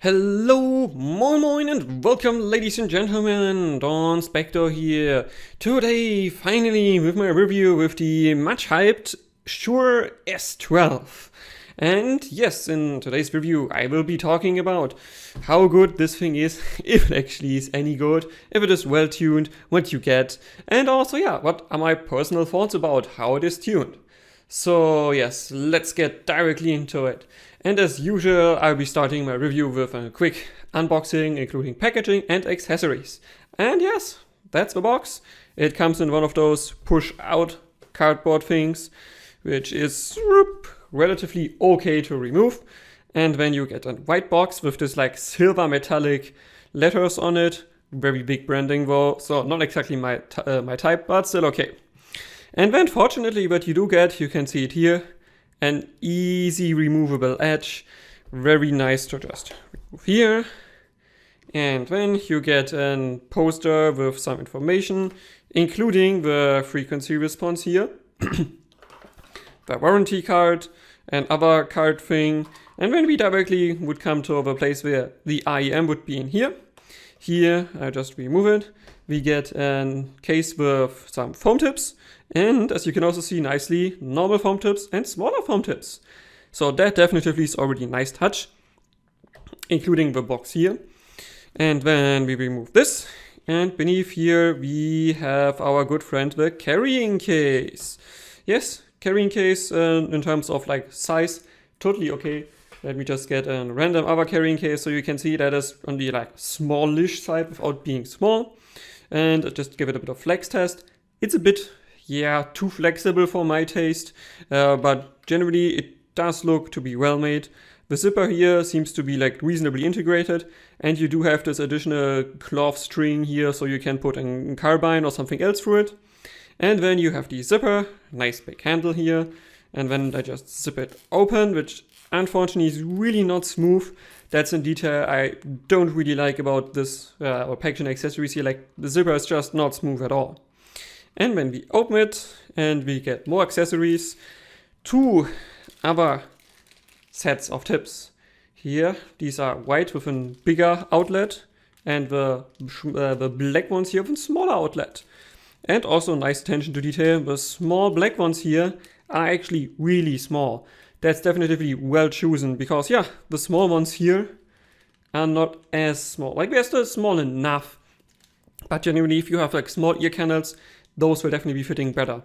Hello, moin and welcome ladies and gentlemen, Donspektor here. Today, finally, with my review with the much hyped Shuoer S12. And yes, in today's review I will be talking about how good this thing is, if it actually is any good, if it is well tuned, what you get, and also what are my personal thoughts about how it is tuned. So yes, let's get directly into it. And as usual, I'll be starting my review with a quick unboxing, including packaging and accessories. And yes, that's the box. It comes in one of those push-out cardboard things, which is relatively okay to remove. And then you get a white box with this like silver metallic letters on it. Very big branding though, so not exactly my type, but still okay. And then fortunately what you do get, you can see it here, an easy removable edge, very nice to just remove here. And then you get a poster with some information, including the frequency response here, the warranty card, and other card thing. And then we directly would come to the place where the IEM would be in here. Here, I just remove it. We get a case with some foam tips. And as you can also see nicely, normal foam tips and smaller foam tips. So that definitely is already a nice touch, including the box here. And then we remove this. And beneath here, we have our good friend, the carrying case. Yes, carrying case in terms of like size, totally okay. Let me just get a random other carrying case so you can see that is on the like smallish side without being small. And just give it a bit of flex test. It's a bit, too flexible for my taste, but generally it does look to be well made. The zipper here seems to be like reasonably integrated, and you do have this additional cloth string here so you can put a carbine or something else through it. And then you have the zipper, nice big handle here, and then I just zip it open, which unfortunately is really not smooth. That's a detail I don't really like about this or packaging accessories here, like the zipper is just not smooth at all. And when we open it and we get more accessories, two other sets of tips. Here, these are white with a bigger outlet, and the black ones here with a smaller outlet. And also nice attention to detail, the small black ones here are actually really small. That's definitely well chosen because the small ones here are not as small. Like they're still small enough, but generally if you have like small ear canals, those will definitely be fitting better.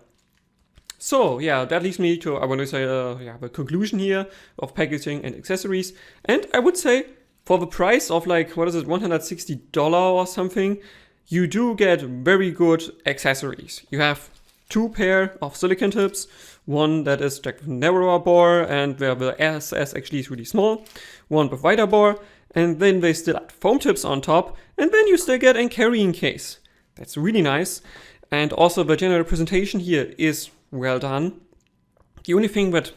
So that leads me to, I want to say, the conclusion here of packaging and accessories. And I would say for the price of like, $160 or something, you do get very good accessories. You have two pair of silicon tips, one that is like narrower bore and where the SS actually is really small, one with wider bore, and then they still add foam tips on top, and then you still get a carrying case. That's really nice. And also the general presentation here is well done. The only thing that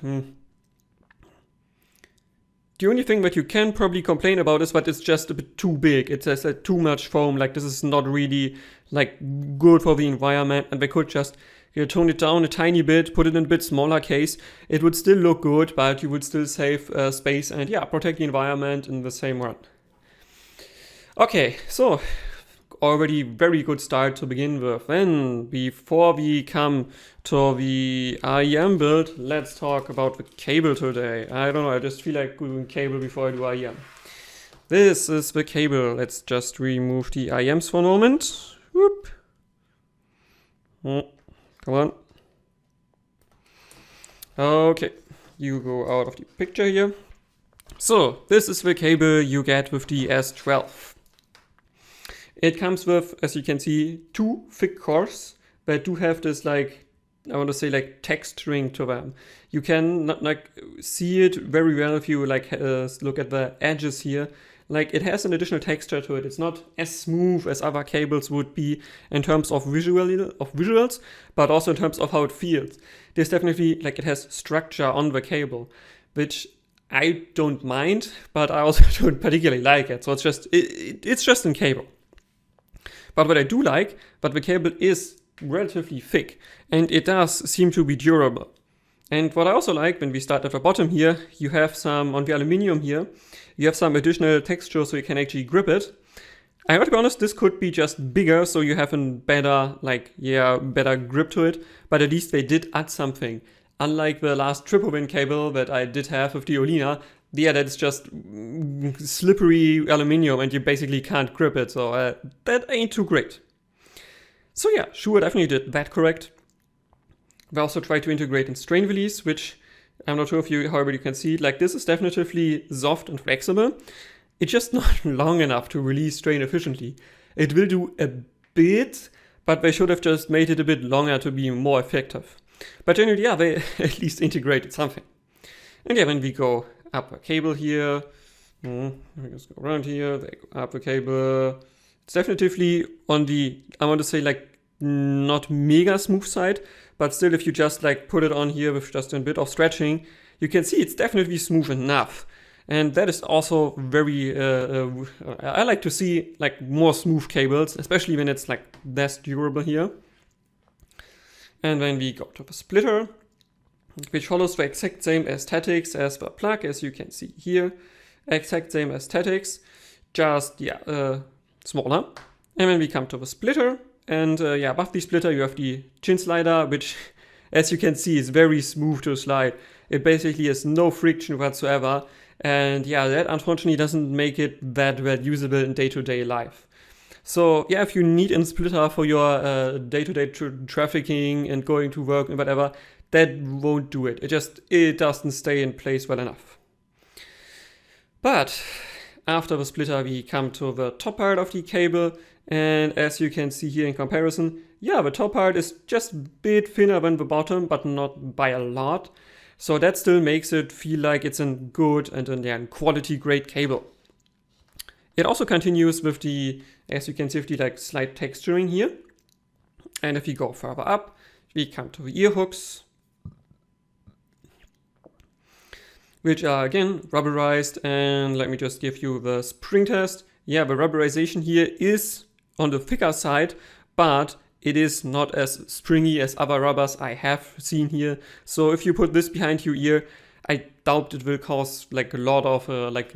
you can probably complain about is that it's just a bit too big. It says too much foam, like this is not really like good for the environment, and they could just tone it down a tiny bit, put it in a bit smaller case. It would still look good, but you would still save space and protect the environment in the same run. Okay, so already very good start to begin with. Then before we come to the IEM build, let's talk about the cable today. I don't know, I just feel like doing cable before I do IEM. This is the cable. Let's just remove the IEMs for a moment. Whoop. Come on. Okay, you go out of the picture here. So this is the cable you get with the S12. It comes with, as you can see, two thick cores that do have this like, I want to say like texturing to them. You can not like see it very well if you like look at the edges here. Like it has an additional texture to it. It's not as smooth as other cables would be in terms of visuals, but also in terms of how it feels. There's definitely like it has structure on the cable, which I don't mind, but I also don't particularly like it. So it's just a cable. But what I do like, but the cable is relatively thick and it does seem to be durable. And what I also like, when we start at the bottom here, you have some, on the aluminum here, you have some additional texture so you can actually grip it. I have to be honest, this could be just bigger, so you have a better, better grip to it, but at least they did add something. Unlike the last triple win cable that I did have with the Olina, that's just slippery aluminum and you basically can't grip it, so that ain't too great. So yeah, Shuoer definitely did that correct. We also tried to integrate in strain release, which I'm not sure if you, however you can see, like this is definitively soft and flexible. It's just not long enough to release strain efficiently. It will do a bit, but they should have just made it a bit longer to be more effective. But generally, yeah, they at least integrated something. And yeah, when we go up a cable here, we just go around here, they go up the cable. It's definitively on the, I want to say like not mega smooth side, but still if you just like put it on here with just a bit of stretching, you can see it's definitely smooth enough. And that is also very, I like to see like more smooth cables, especially when it's like less durable here. And then we go to the splitter, which follows the exact same aesthetics as the plug, as you can see here. Exact same aesthetics, just, smaller. And then we come to the splitter, and above the splitter you have the chin slider, which, as you can see, is very smooth to slide. It basically has no friction whatsoever. And yeah, that unfortunately doesn't make it that usable in day-to-day life. So yeah, if you need a splitter for your day-to-day trafficking and going to work and whatever, that won't do it. It doesn't stay in place well enough. But after the splitter, we come to the top part of the cable. And as you can see here in comparison, yeah, the top part is just a bit thinner than the bottom, but not by a lot. So that still makes it feel like it's a good and quality great cable. It also continues with the, as you can see, with the like slight texturing here. And if we go further up, we come to the ear hooks, which are again rubberized. And let me just give you the spring test. Yeah, the rubberization here is on the thicker side, but it is not as springy as other rubbers I have seen here. So if you put this behind your ear, I doubt it will cause like a lot of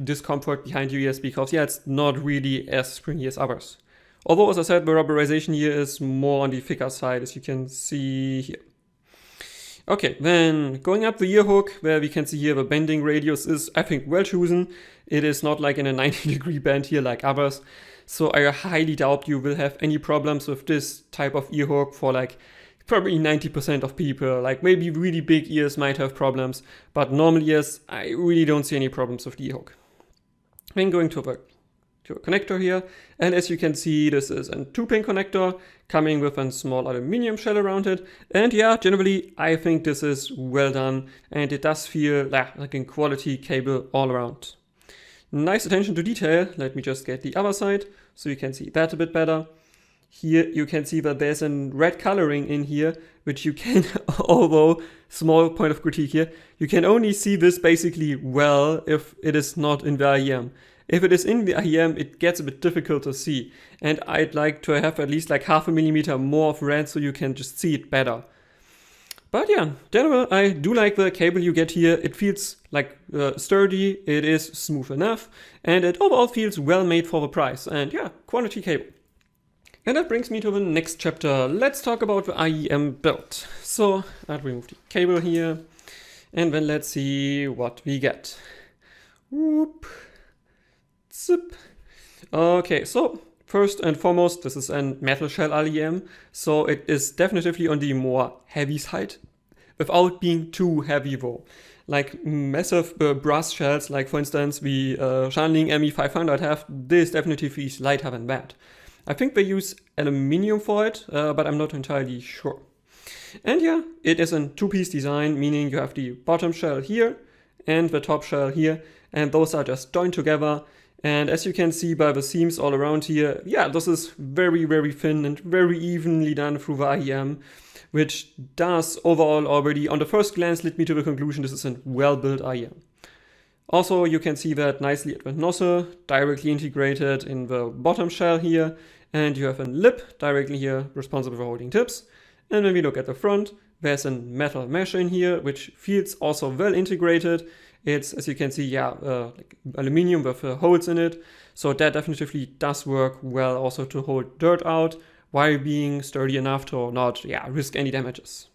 discomfort behind your ears, because yeah, it's not really as springy as others. Although, as I said, the rubberization here is more on the thicker side, as you can see here. Okay, then going up the ear hook, where we can see here the bending radius is, I think, well chosen. It is not like in a 90-degree bend here like others. So I highly doubt you will have any problems with this type of ear hook for like probably 90% of people. Like maybe really big ears might have problems, but normal ears, I really don't see any problems with the ear hook. Then going to a connector here, and as you can see, this is a 2-pin connector coming with a small aluminum shell around it. And yeah, generally I think this is well done, and it does feel like a quality cable all around. Nice attention to detail. Let me just get the other side so you can see that a bit better. Here you can see that there's a red coloring in here, which you can, although small point of critique here, you can only see this basically well if it is not in the IEM. If it is in the IEM, it gets a bit difficult to see. And I'd like to have at least like 0.5 millimeter more of red so you can just see it better. But yeah, in general, I do like the cable you get here. It feels like sturdy, it is smooth enough, and it overall feels well made for the price. And yeah, quality cable. And that brings me to the next chapter. Let's talk about the IEM Build. So I'll remove the cable here, and then let's see what we get. Whoop. Zip. Okay, so first and foremost, this is a metal shell IEM, so it is definitively on the more heavy side, without being too heavy though. Like massive brass shells, like for instance the Shanling ME500 have, this definitely feels lighter than that. I think they use aluminium for it, but I'm not entirely sure. And yeah, it is a 2-piece design, meaning you have the bottom shell here and the top shell here, and those are just joined together. And as you can see by the seams all around here, yeah, this is very, very thin and very evenly done through the IEM, which does overall already, on the first glance, lead me to the conclusion this is a well-built IEM. Also, you can see that nicely at the nozzle, directly integrated in the bottom shell here, and you have a lip directly here, responsible for holding tips. And when we look at the front, there's a metal mesh in here, which feels also well integrated. It's, as you can see, like aluminium with holes in it. So that definitively does work well also to hold dirt out while being sturdy enough to not risk any damages.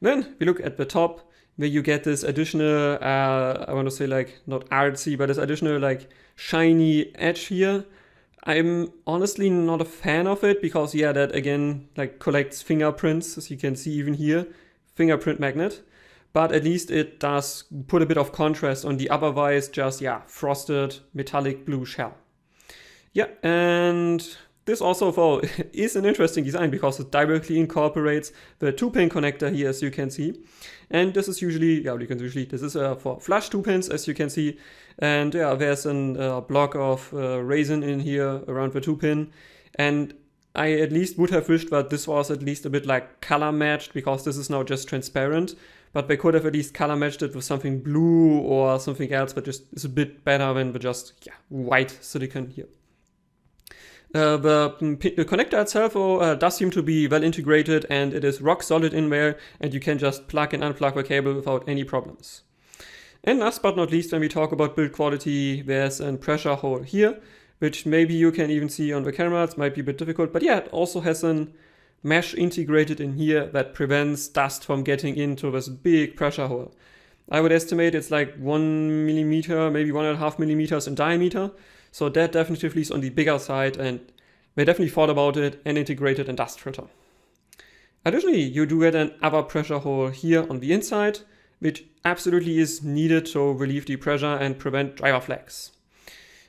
Then we look at the top, where you get this additional, I want to say like not artsy, but this additional like shiny edge here. I'm honestly not a fan of it because that again like collects fingerprints, as you can see even here, fingerprint magnet. But at least it does put a bit of contrast on the otherwise just frosted metallic blue shell. Yeah, and this also is an interesting design because it directly incorporates the 2-pin connector here, as you can see. And this is usually, this is for flush 2 pins, as you can see. And there's a block of resin in here around the 2-pin. And I at least would have wished that this was at least a bit like color matched, because this is now just transparent. But they could have at least color matched it with something blue or something else, but just is a bit better than the just white silicon here. The connector itself does seem to be well integrated, and it is rock solid in there, and you can just plug and unplug the cable without any problems. And last but not least, when we talk about build quality, there's a pressure hole here, which maybe you can even see on the camera. It might be a bit difficult, but it also has a mesh integrated in here that prevents dust from getting into this big pressure hole. I would estimate it's like 1 millimeter, maybe 1.5 millimeters in diameter. So that definitely is on the bigger side, and they definitely thought about it and integrated a dust filter. Additionally, you do get an other pressure hole here on the inside, which absolutely is needed to relieve the pressure and prevent driver flags.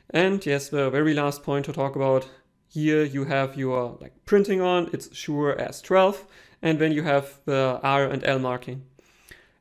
And yes, the very last point to talk about, here you have your printing on, it's Shuoer S12, and then you have the R and L marking.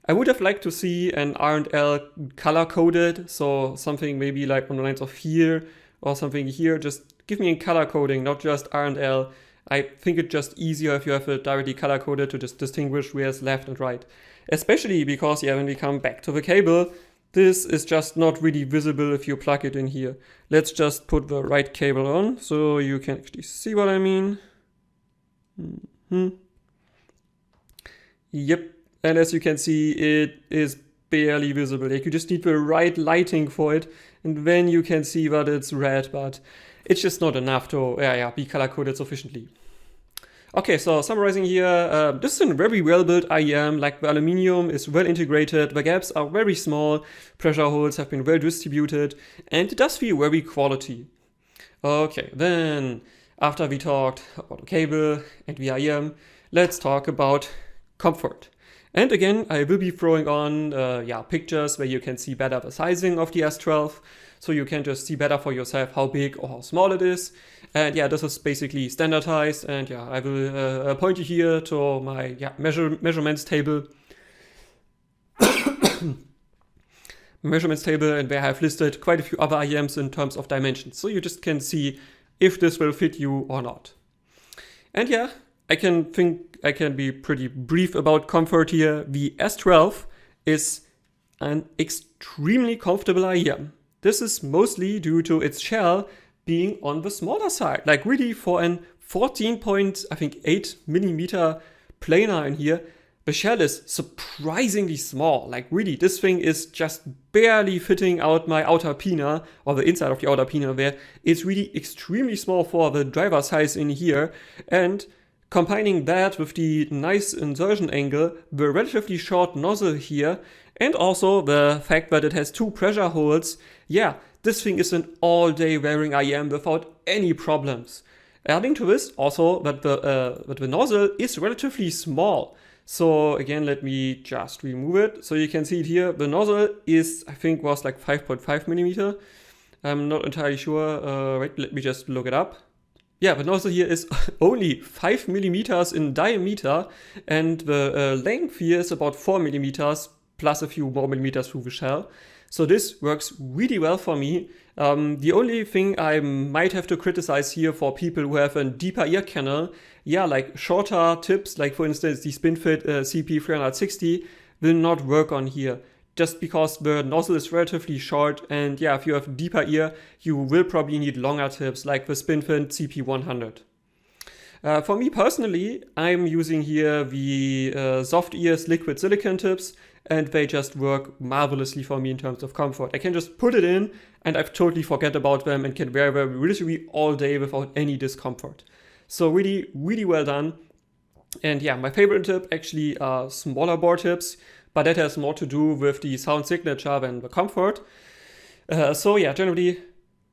I would have liked to see an R and L color coded, so something maybe like on the lines of here or something here. Just give me a color coding, not just R and L. I think it's just easier if you have it directly color coded to just distinguish where's left and right. Especially because when we come back to the cable, this is just not really visible if you plug it in here. Let's just put the right cable on so you can actually see what I mean. Yep. And as you can see, it is barely visible. Like, you just need the right lighting for it, and then you can see that it's red, but it's just not enough to be color coded sufficiently. Okay, so summarizing here, this is a very well built IEM. Like, the aluminium is well integrated, the gaps are very small, pressure holes have been well distributed, and it does feel very quality. Okay, then after we talked about the cable and the IEM, let's talk about comfort. And again, I will be throwing on pictures where you can see better the sizing of the S12, so you can just see better for yourself how big or how small it is. And this is basically standardized, and I will point you here to my measurements table. Measurements table, and where I've listed quite a few other IEMs in terms of dimensions, so you just can see if this will fit you or not. And I can be pretty brief about comfort here. The S12 is an extremely comfortable IEM. This is mostly due to its shell being on the smaller side. Like, really, for an 14.8 millimeter planar in here, the shell is surprisingly small. Like, really, this thing is just barely fitting out my outer pina, or the inside of the outer pina there. It's really extremely small for the driver size in here, and combining that with the nice insertion angle, the relatively short nozzle here, and also the fact that it has 2 pressure holes, this thing is an all-day wearing IEM without any problems. Adding to this, also that the nozzle is relatively small. So again, let me just remove it. So you can see it here. The nozzle is, I think, was like 5.5 millimeter. I'm not entirely sure. Wait, let me just look it up. The nozzle here is only 5 millimeters in diameter, and the length here is about 4 millimeters plus a few more millimeters through the shell. So this works really well for me. The only thing I might have to criticize here for people who have a deeper ear canal, like shorter tips, like for instance the SpinFit CP360 will not work on here. Just because the nozzle is relatively short, and if you have deeper ear, you will probably need longer tips like the SpinFit CP100. For me personally, I'm using here the Soft Ears liquid silicone tips, and they just work marvelously for me in terms of comfort. I can just put it in and I've totally forget about them and can wear them literally all day without any discomfort. So really, really well done. And yeah, my favorite tip actually are smaller bore tips, but that has more to do with the sound signature than the comfort. So yeah, generally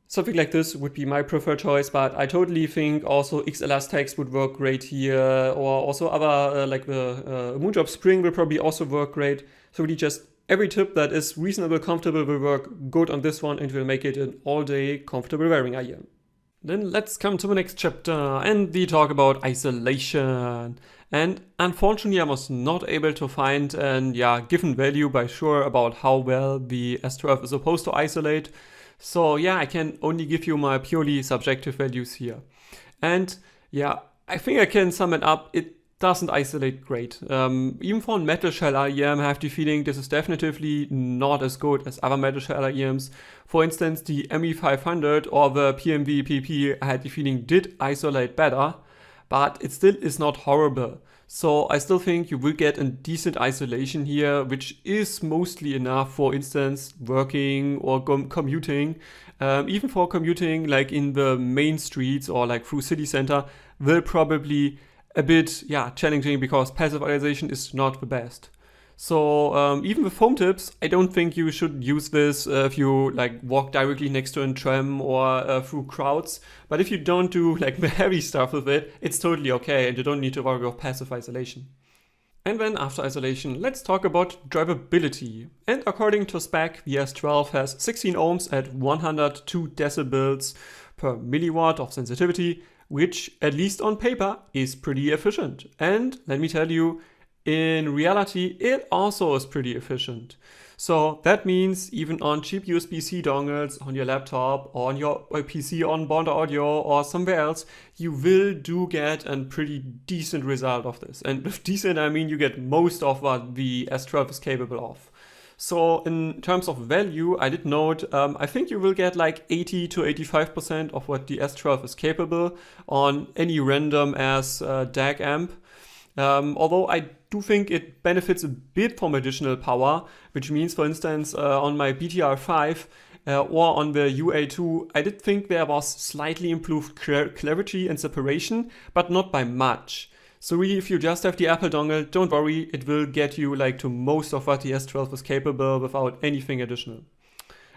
something like this would be my preferred choice, but I totally think also X-Elastex would work great here, or also other like the Moonjob Spring will probably also work great. So really just every tip that is reasonable, comfortable will work good on this one and will make it an all-day comfortable wearing IEM. Then let's come to the next chapter and we talk about isolation. And unfortunately I was not able to find an given value by Shuoer about how well the S12 is supposed to isolate. So yeah, I can only give you my purely subjective values here. And yeah, I think I can sum it up. It doesn't isolate great. Even for a metal shell IEM, I have the feeling this is definitively not as good as other metal shell IEMs. For instance, the ME500 or the PMV PP, I had the feeling did isolate better, but it still is not horrible. So I still think you will get a decent isolation here, which is mostly enough, for instance, working or commuting. Even for commuting, like in the main streets or like through city center, will probably a bit challenging because passive isolation is not the best. So even with foam tips, I don't think you should use this if you like walk directly next to a tram or through crowds. But if you don't do like the heavy stuff with it, it's totally okay and you don't need to worry about passive isolation. And then after isolation, let's talk about drivability. And according to spec, the S12 has 16 ohms at 102 decibels per milliwatt of sensitivity, which at least on paper is pretty efficient. And let me tell you, in reality, it also is pretty efficient. So that means even on cheap USB-C dongles on your laptop or on your PC on Bonder Audio or somewhere else, you will get a pretty decent result of this. And with decent, I mean you get most of what the S12 is capable of. So in terms of value, I did note, I think you will get like 80 to 85% of what the S12 is capable on any random ass DAC amp. Although I do think it benefits a bit from additional power, which means, for instance, on my BTR5 or on the UA2, I did think there was slightly improved clarity and separation, but not by much. So really, if you just have the Apple dongle, don't worry, it will get you like to most of what the S12 is capable without anything additional.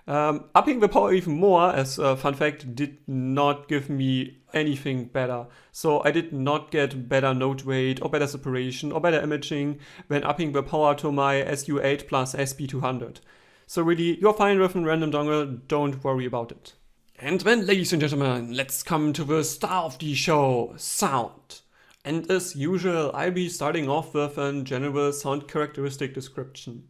Upping the power even more, as a fun fact, did not give me anything better. So I did not get better note weight or better separation or better imaging when upping the power to my SU8 plus SP200. So really, you're fine with a random dongle, don't worry about it. And then, ladies and gentlemen, let's come to the star of the show, sound. And as usual, I'll be starting off with a general sound characteristic description.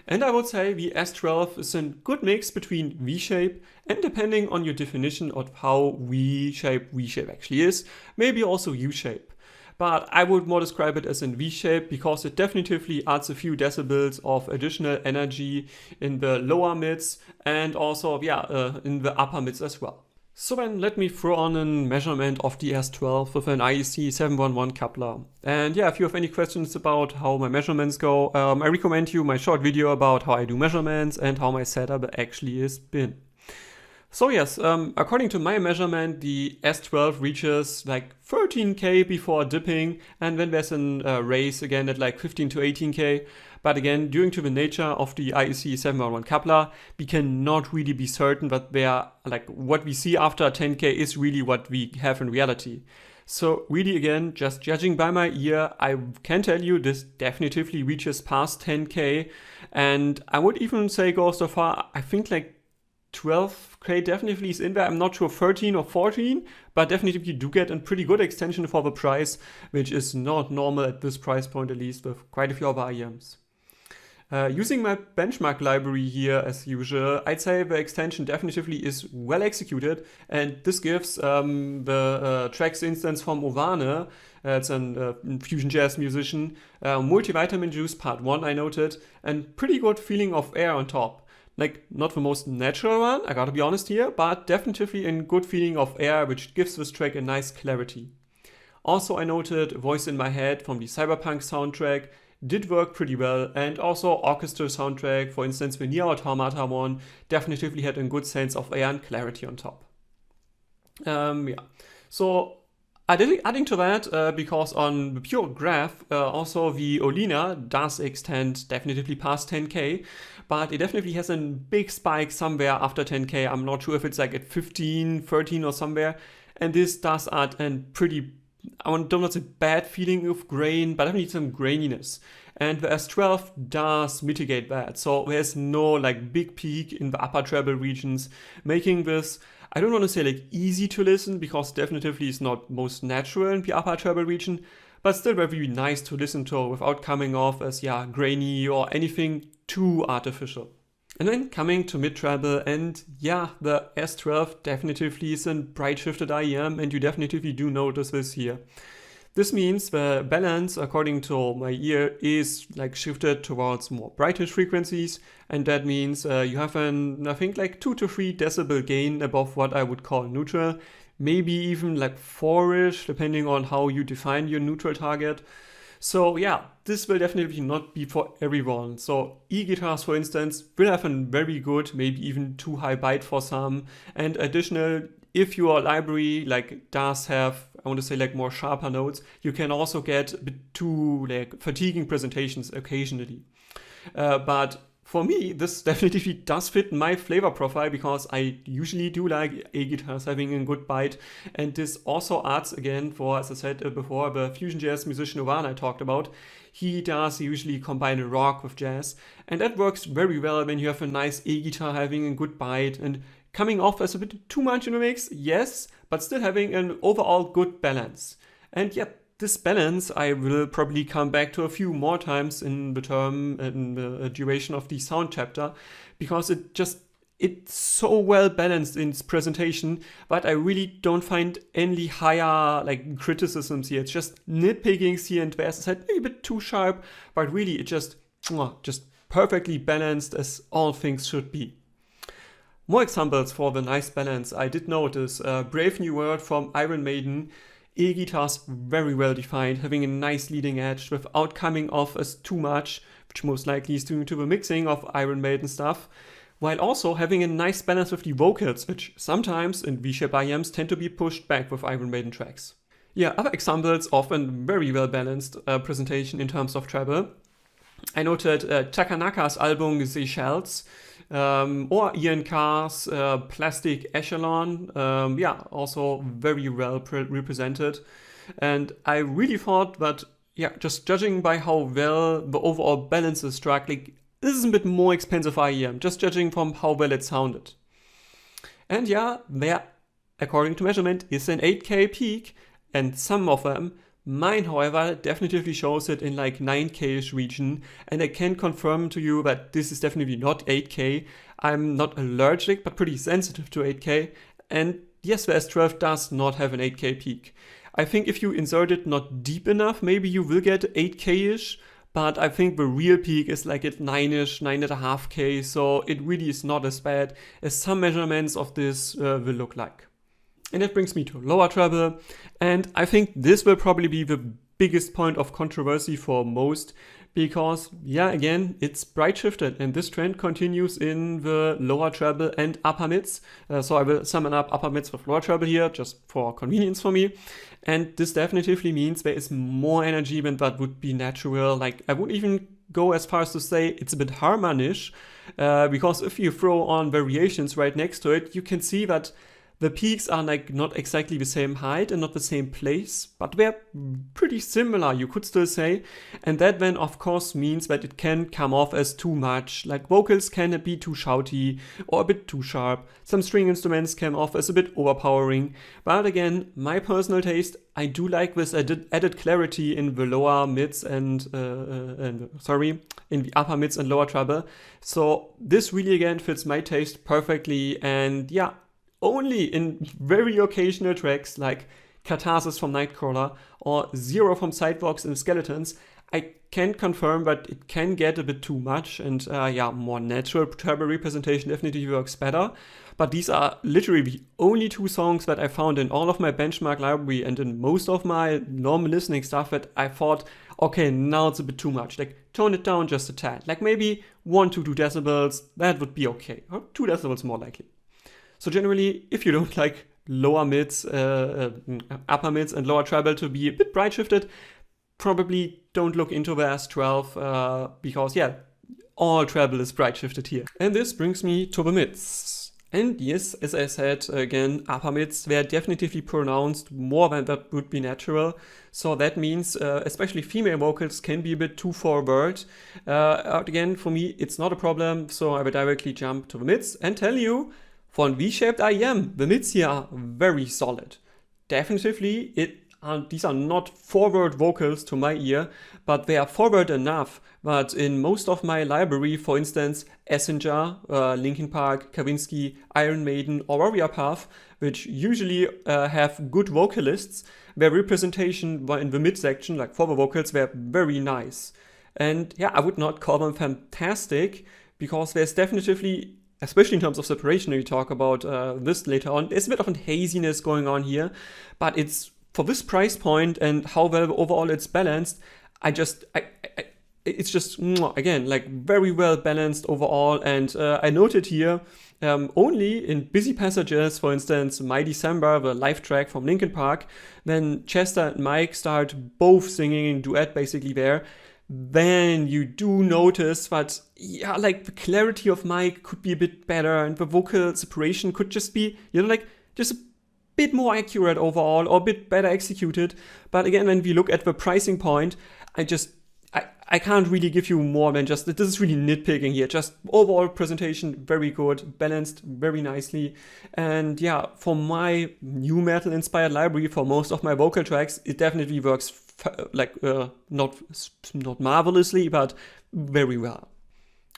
And I would say the S12 is a good mix between V-shape and, depending on your definition of how V-shape actually is, maybe also U-shape. But I would more describe it as in V-shape because it definitively adds a few decibels of additional energy in the lower mids and also in the upper mids as well. So then let me throw on a measurement of the S12 with an IEC 711 coupler. And if you have any questions about how my measurements go, I recommend you my short video about how I do measurements and how my setup actually is been. So yes, according to my measurement, the S12 reaches like 13K before dipping, and then there's a race again at like 15 to 18K. But again, due to the nature of the IEC 711 coupler, we cannot really be certain that what we see after 10K is really what we have in reality. So really again, just judging by my ear, I can tell you this definitively reaches past 10K. And I would even say go so far, I think like 12K definitely is in there. I'm not sure 13 or 14, but definitely you do get a pretty good extension for the price, which is not normal at this price point, at least with quite a few other IEMs. Using my benchmark library here as usual, I'd say the extension definitively is well executed, and this gives the tracks instance from Ovane, it's a fusion jazz musician, multivitamin juice part 1 I noted, and pretty good feeling of air on top. Like, not the most natural one, I gotta be honest here, but definitely a good feeling of air, which gives this track a nice clarity. Also, I noted Voice in My Head from the Cyberpunk soundtrack did work pretty well, and also orchestral soundtrack, for instance, the Nier Automata one, definitively had a good sense of air and clarity on top. Yeah, so adding to that, because on the pure graph, also the Olina does extend definitely past 10K, but it definitely has a big spike somewhere after 10K. I'm not sure if it's like at 15, 13 or somewhere, and this does add a pretty, I don't want to say bad feeling of grain, but definitely some graininess. And the S12 does mitigate that. So there's no like big peak in the upper treble regions, making this, I don't want to say like easy to listen, because definitively it's not most natural in the upper treble region, but still very nice to listen to without coming off as grainy or anything too artificial. And then coming to mid-treble, and yeah, the S12 definitively is a bright shifted IEM, and you definitively do notice this here. This means the balance, according to my ear, is like shifted towards more brightish frequencies, and that means you have I think like 2 to 3 decibel gain above what I would call neutral, maybe even like 4-ish, depending on how you define your neutral target. So yeah, this will definitely not be for everyone. So e-guitars, for instance, will have a very good, maybe even too high bite for some. And additional, if your library like does have, I want to say like more sharper notes, you can also get a bit too like fatiguing presentations occasionally. But for me, this definitely does fit my flavor profile, because I usually do like e-guitars having a good bite. And this also adds again for, as I said before, the fusion jazz musician Ovan I talked about. He does usually combine rock with jazz. And that works very well when you have a nice e-guitar having a good bite and coming off as a bit too much in the mix, yes, but still having an overall good balance. And yet, this balance I will probably come back to a few more times in the term and the duration of the sound chapter, because it's so well balanced in its presentation, but I really don't find any higher like criticisms here. It's just nitpickings here and there, as I said, maybe a bit too sharp, but really it just perfectly balanced as all things should be. More examples for the nice balance I did notice. Brave New World from Iron Maiden. E-guitars very well defined, having a nice leading edge without coming off as too much, which most likely is due to the mixing of Iron Maiden stuff, while also having a nice balance with the vocals, which sometimes in V-shape IEMs tend to be pushed back with Iron Maiden tracks. Yeah, other examples of a very well balanced presentation in terms of treble. I noted Takanaka's album Seychelles, or Ian Carr's Plastic Echelon, also very well represented. And I really thought that, just judging by how well the overall balance is struck, like, this is a bit more expensive IEM, just judging from how well it sounded. And there, according to measurement, is an 8K peak, and some of them. Mine, however, definitively shows it in like 9K-ish region, and I can confirm to you that this is definitely not 8K. I'm not allergic, but pretty sensitive to 8K, and yes, the S12 does not have an 8K peak. I think if you insert it not deep enough, maybe you will get 8K-ish, but I think the real peak is like at 9-ish, 9.5K, so it really is not as bad as some measurements of this will look like. And that brings me to lower treble, and I think this will probably be the biggest point of controversy for most, because again, it's bright shifted, and this trend continues in the lower treble and upper mids. So I will summon up upper mids with lower treble here, just for convenience for me. And this definitively means there is more energy than that would be natural. Like, I would even go as far as to say it's a bit harmonish, because if you throw on variations right next to it, you can see that the peaks are like not exactly the same height and not the same place, but they're pretty similar, you could still say. And that then of course means that it can come off as too much, like vocals can be too shouty or a bit too sharp. Some string instruments come off as a bit overpowering. But again, my personal taste, I do like this added clarity in the lower mids and in the upper mids and lower treble. So this really again fits my taste perfectly, and only in very occasional tracks like Catharsis from Nightcrawler or Zero from Sidewalks and Skeletons, I can't confirm, but it can get a bit too much, and yeah, more natural treble representation definitely works better. But these are literally the only two songs that I found in all of my benchmark library and in most of my normal listening stuff that I thought, okay, now it's a bit too much. Like, tone it down just a tad. Like maybe 1 to 2 decibels, that would be okay. Or 2 decibels more likely. So generally, if you don't like lower mids, upper mids and lower treble to be a bit bright shifted, probably don't look into the S12 because yeah, all treble is bright shifted here. And this brings me to the mids. And yes, as I said, again, upper mids were definitively pronounced more than that would be natural. So that means especially female vocals can be a bit too forward. Again, for me, it's not a problem. So I will directly jump to the mids and tell you, for a V-shaped IEM, the mids here are very solid. Definitively, these are not forward vocals to my ear, but they are forward enough that in most of my library, for instance, Essenger, Linkin Park, Kavinsky, Iron Maiden, or Warrior Path, which usually have good vocalists, their representation in the mid section, like forward vocals, were very nice. And yeah, I would not call them fantastic, because there's definitely, especially in terms of separation, we talk about this later on, there's a bit of a haziness going on here, but it's for this price point and how well overall it's balanced, it's just, again, like very well balanced overall. And I noted here, only in busy passages, for instance, My December, the live track from Linkin Park, when Chester and Mike start both singing in duet basically there, then you do notice that, yeah, like the clarity of Mike could be a bit better and the vocal separation could just be, you know, like just a bit more accurate overall or a bit better executed. But again, when we look at the pricing point, I can't really give you more than just, this is really nitpicking here, just overall presentation, very good, balanced very nicely. And yeah, for my new metal inspired library, for most of my vocal tracks, it definitely works not marvelously, but very well.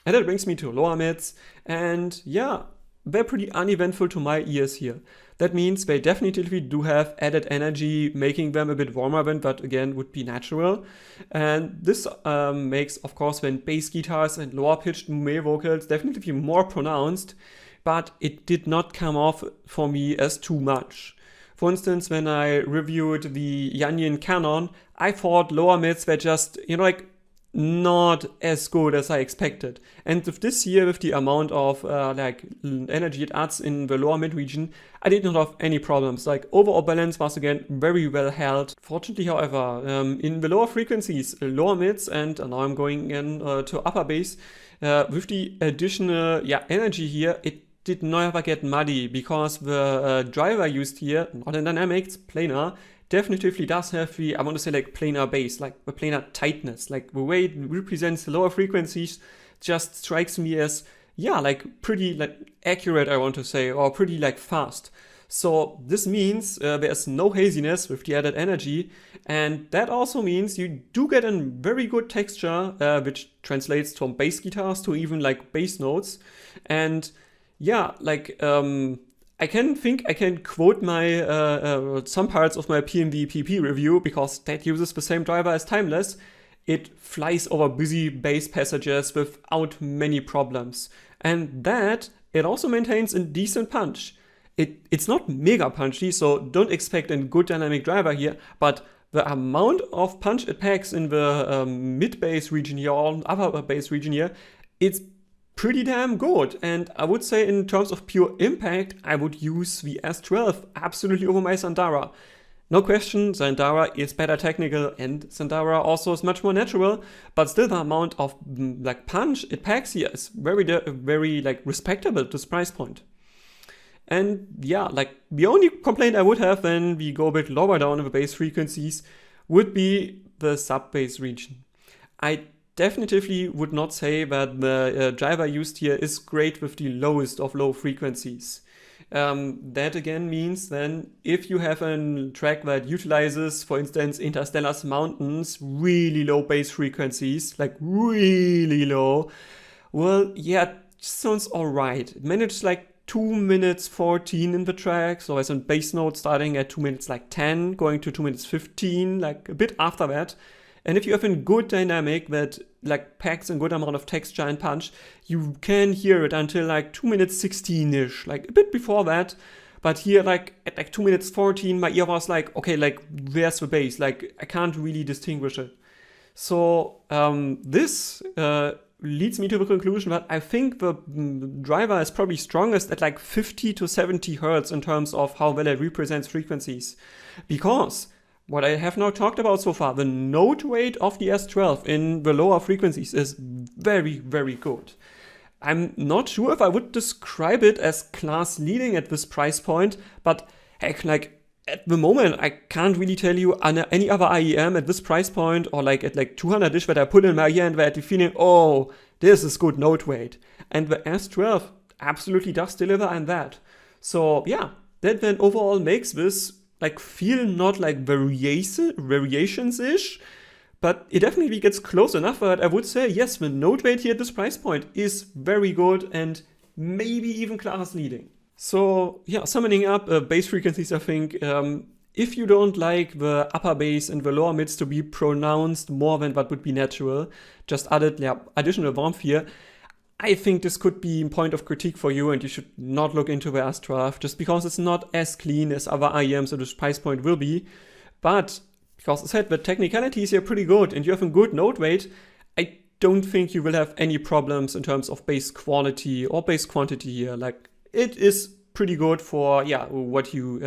And that brings me to lower mids, and yeah, they're pretty uneventful to my ears here. That means they definitely do have added energy, making them a bit warmer than that again would be natural. And this makes, of course, when bass guitars and lower pitched male vocals definitely more pronounced, but it did not come off for me as too much. For instance, when I reviewed the Yanyin Canon, I thought lower mids were just, you know, like not as good as I expected. And with this year, with the amount of energy it adds in the lower mid region, I did not have any problems. Like overall balance was again very well held. Fortunately, however, in the lower frequencies, lower mids, and now I'm going in to upper bass, with the additional energy here, it did never get muddy, because the driver used here, not in dynamics, planar, definitely does have the, I want to say, like planar bass, like the planar tightness, like the way it represents the lower frequencies just strikes me as, yeah, like pretty like accurate, I want to say, or pretty like fast. So this means there's no haziness with the added energy, and that also means you do get a very good texture, which translates from bass guitars to even like bass notes. And yeah, like I can quote my some parts of my PMV PP review, because that uses the same driver as Timeless. It flies over busy bass passages without many problems, and that it also maintains a decent punch. It's not mega punchy, so don't expect a good dynamic driver here, but the amount of punch it packs in the mid bass region here or upper bass region here, it's pretty damn good. And I would say in terms of pure impact, I would use the S12 absolutely over my Sandara. No question, Sandara is better technical and Sandara also is much more natural, but still the amount of like punch it packs here is very like respectable to this price point. And yeah, like the only complaint I would have when we go a bit lower down in the bass frequencies would be the sub-bass region. I definitely would not say that the driver used here is great with the lowest of low frequencies. That again means then if you have a track that utilizes, for instance, Interstellar's Mountains, really low bass frequencies, like really low, well, yeah, it sounds alright. It manages like 2 minutes 14 in the track, so as a bass note starting at 2 minutes like 10, going to 2 minutes 15, like a bit after that. And if you have a good dynamic that like packs a good amount of texture and punch, you can hear it until like 2 minutes 16-ish, like a bit before that. But here, like at like 2 minutes 14, my ear was like, okay, like where's the bass? Like I can't really distinguish it. So this leads me to the conclusion that I think the driver is probably strongest at like 50 to 70 hertz in terms of how well it represents frequencies. Because what I have now talked about so far, the note rate of the S12 in the lower frequencies is very, very good. I'm not sure if I would describe it as class leading at this price point, but heck, like at the moment, I can't really tell you any other IEM at this price point or like at like 200-ish that I put in my ear and where I had the feeling, oh, this is good note weight. And the S12 absolutely does deliver on that. So yeah, that then overall makes this like feel not like variations-ish, but it definitely gets close enough that I would say, yes, the note weight here at this price point is very good and maybe even class leading. So yeah, summing up bass frequencies, I think if you don't like the upper bass and the lower mids to be pronounced more than what would be natural, just added additional warmth here, I think this could be a point of critique for you and you should not look into the S12 just because it's not as clean as other IEMs at this price point will be. But because I said the technicalities here are pretty good and you have a good note weight, I don't think you will have any problems in terms of bass quality or bass quantity here. Like it is pretty good for what you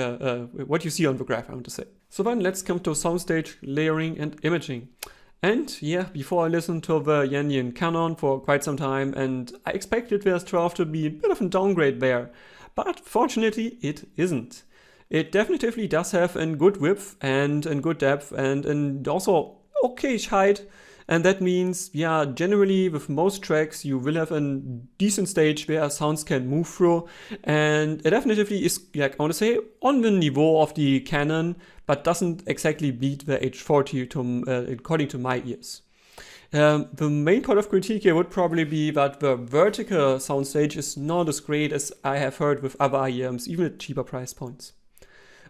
see on the graph, I want to say. So then let's come to Soundstage, layering and imaging. And yeah, before I listened to the Yannian Canon for quite some time and I expected the S12 to be a bit of a downgrade there, but fortunately it isn't. It definitely does have a good width and a good depth and also okay-ish height. And that means, yeah, generally with most tracks, you will have a decent stage where sounds can move through. And it definitely is, like I want to say, on the niveau of the Canon, but doesn't exactly beat the H40 according to my ears. The main point of critique here would probably be that the vertical soundstage is not as great as I have heard with other IEMs, even at cheaper price points.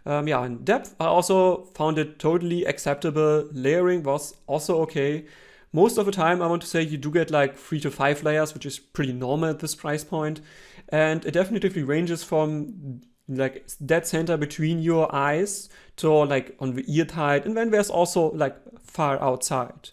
In depth, I also found it totally acceptable. Layering was also okay. Most of the time, I want to say you do get like 3 to 5 layers, which is pretty normal at this price point. And it definitely ranges from like dead center between your eyes to like on the ear height. And then there's also like far outside.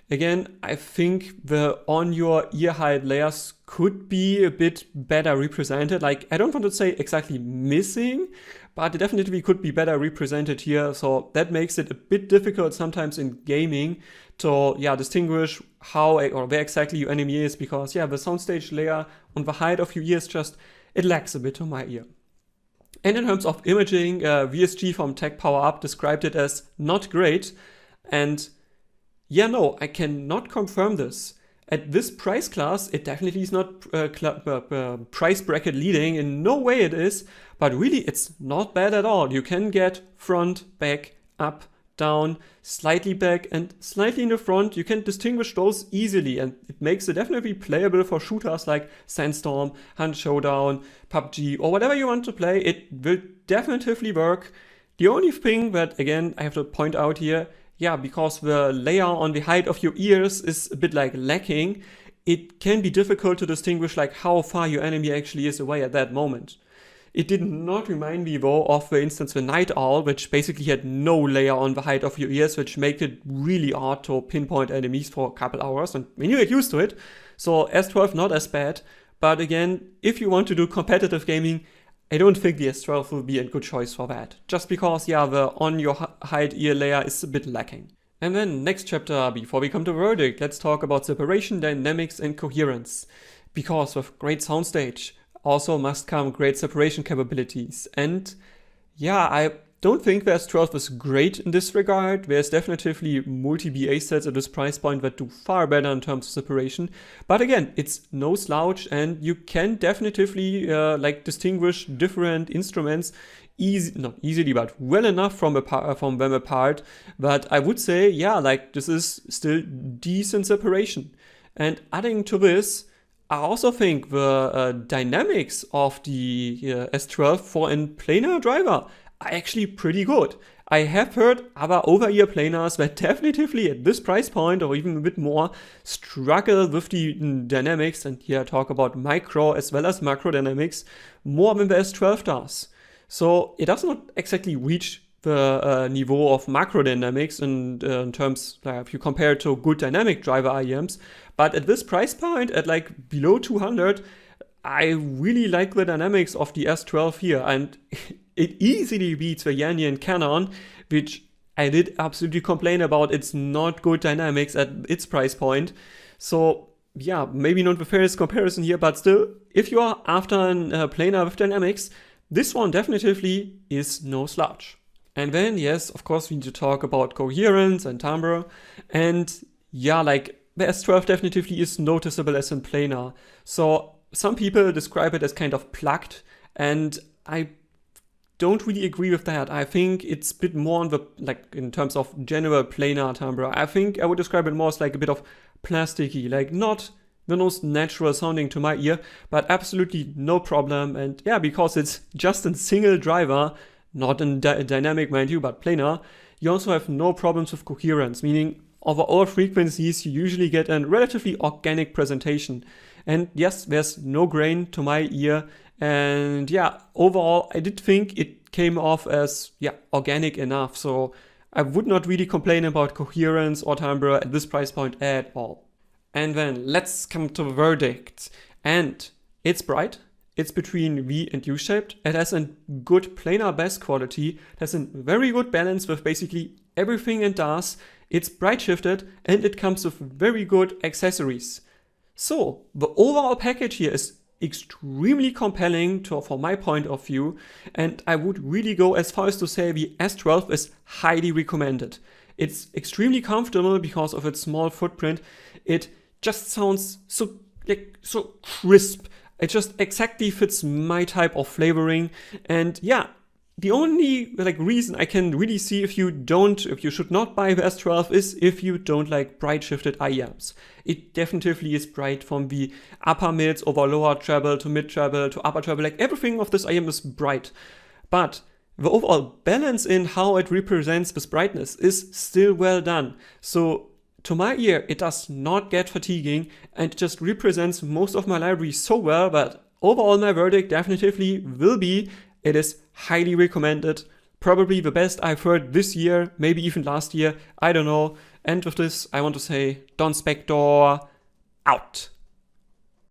Again, I think the on your ear height layers could be a bit better represented. Like, I don't want to say exactly missing, but it definitely could be better represented here. So that makes it a bit difficult sometimes in gaming to distinguish how or where exactly your enemy is, because the soundstage layer on the height of your ears it lacks a bit to my ear. And in terms of imaging, VSG from Tech Power Up described it as not great. And I cannot confirm this. At this price class, it definitely is not price bracket leading. In no way it is, but really it's not bad at all. You can get front, back, up, down, slightly back and slightly in the front. You can distinguish those easily and it makes it definitely playable for shooters like Sandstorm, Hunt Showdown, PUBG or whatever you want to play. It will definitely work. The only thing that, again, I have to point out here, because the layer on the height of your ears is a bit like lacking, it can be difficult to distinguish like how far your enemy actually is away at that moment. It did not remind me though of, for instance, the Night Owl, which basically had no layer on the height of your ears, which made it really hard to pinpoint enemies for a couple hours, and when you get used to it. So S12 not as bad, but again, if you want to do competitive gaming, I don't think the S12 will be a good choice for that, just because, the on your height ear layer is a bit lacking. And then next chapter, before we come to verdict, let's talk about separation, dynamics and coherence. Because with great soundstage also must come great separation capabilities. And I don't think the S12 is great in this regard. There's definitely multi-BA sets at this price point that do far better in terms of separation. But again, it's no slouch and you can definitely distinguish different instruments not easily, but well enough from them apart. But I would say, this is still decent separation. And adding to this, I also think the dynamics of the S12 for a planar driver are actually pretty good. I have heard other over-ear planars that definitively at this price point or even a bit more struggle with the dynamics, and here I talk about micro as well as macro dynamics more than the S12 does. So it does not exactly reach the niveau of macro dynamics in terms, if you compare it to good dynamic driver IEMs, but at this price point, at like below 200, I really like the dynamics of the S12 here, and it easily beats the Yanni and Canon, which I did absolutely complain about. It's not good dynamics at its price point. So yeah, maybe not the fairest comparison here, but still, if you are after a planar with dynamics, this one definitively is no slouch. And then, yes, of course, we need to talk about coherence and timbre. And yeah, like the S12 definitively is noticeable as in planar. So some people describe it as kind of plucked, and I don't really agree with that. I think it's a bit more on the, like in terms of general planar timbre, I think I would describe it more as like a bit of plasticky, like not the most natural sounding to my ear, but absolutely no problem. And yeah, because it's just a single driver, not in dynamic mind you, but planar, you also have no problems with coherence, meaning over all frequencies you usually get a relatively organic presentation. And yes, there's no grain to my ear. And yeah, overall, I did think it came off as, yeah, organic enough. So I would not really complain about coherence or timbre at this price point at all. And then let's come to the verdict. And it's bright. It's between V and U-shaped. It has a good planar bass quality. It has a very good balance with basically everything it does. It's bright shifted and it comes with very good accessories. So the overall package here is extremely compelling from my point of view, and I would really go as far as to say the S12 is highly recommended. It's extremely comfortable because of its small footprint. It just sounds so crisp. It just exactly fits my type of flavoring, and yeah, the only reason I can really see if you should not buy the S12 is if you don't like bright shifted IEMs. It definitely is bright from the upper mids over lower treble to mid treble to upper treble. Like everything of this IEM is bright, but the overall balance in how it represents this brightness is still well done. So to my ear, it does not get fatiguing and just represents most of my library so well that overall my verdict definitively will be it is highly recommended, probably the best I've heard this year, maybe even last year, I don't know. And with this, I want to say Donspektor out.